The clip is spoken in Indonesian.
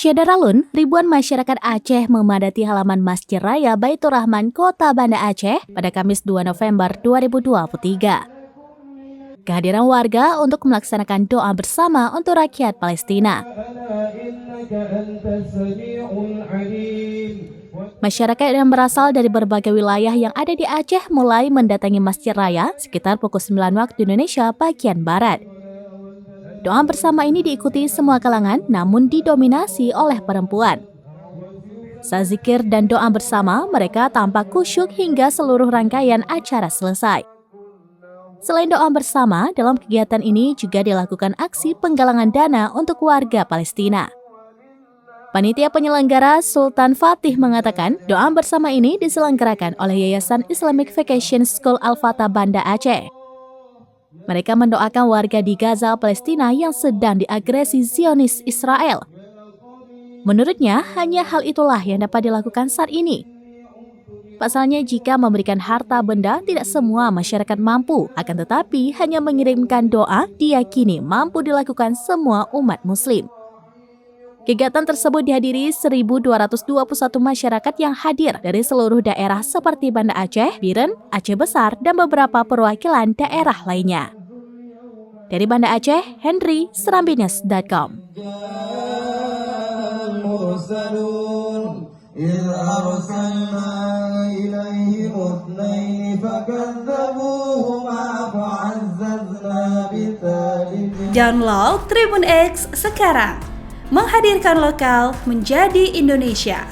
Pasca Daralun, ribuan masyarakat Aceh memadati halaman Masjid Raya Baitur Rahman, Kota Banda Aceh pada Kamis 2 November 2023. Kehadiran warga untuk melaksanakan doa bersama untuk rakyat Palestina. Masyarakat yang berasal dari berbagai wilayah yang ada di Aceh mulai mendatangi Masjid Raya sekitar pukul 9 waktu Indonesia bagian Barat. Doa bersama ini diikuti semua kalangan namun didominasi oleh perempuan. Saat zikir dan doa bersama, mereka tampak khusyuk hingga seluruh rangkaian acara selesai. Selain doa bersama, dalam kegiatan ini juga dilakukan aksi penggalangan dana untuk warga Palestina. Panitia penyelenggara Sultan Fatih mengatakan doa bersama ini diselenggarakan oleh Yayasan Islamic Vacation School Al-Fatah Banda Aceh. Mereka mendoakan warga di Gaza, Palestina yang sedang diagresi Zionis Israel. Menurutnya, hanya hal itulah yang dapat dilakukan saat ini. Pasalnya, jika memberikan harta benda, tidak semua masyarakat mampu. Akan tetapi, hanya mengirimkan doa diyakini mampu dilakukan semua umat muslim. Kegiatan tersebut dihadiri 1.221 masyarakat yang hadir dari seluruh daerah seperti Banda Aceh, Biren, Aceh Besar, dan beberapa perwakilan daerah lainnya. Dari Banda Aceh, Henry, Serambines.com. Download Tribun X sekarang. Menghadirkan lokal menjadi Indonesia.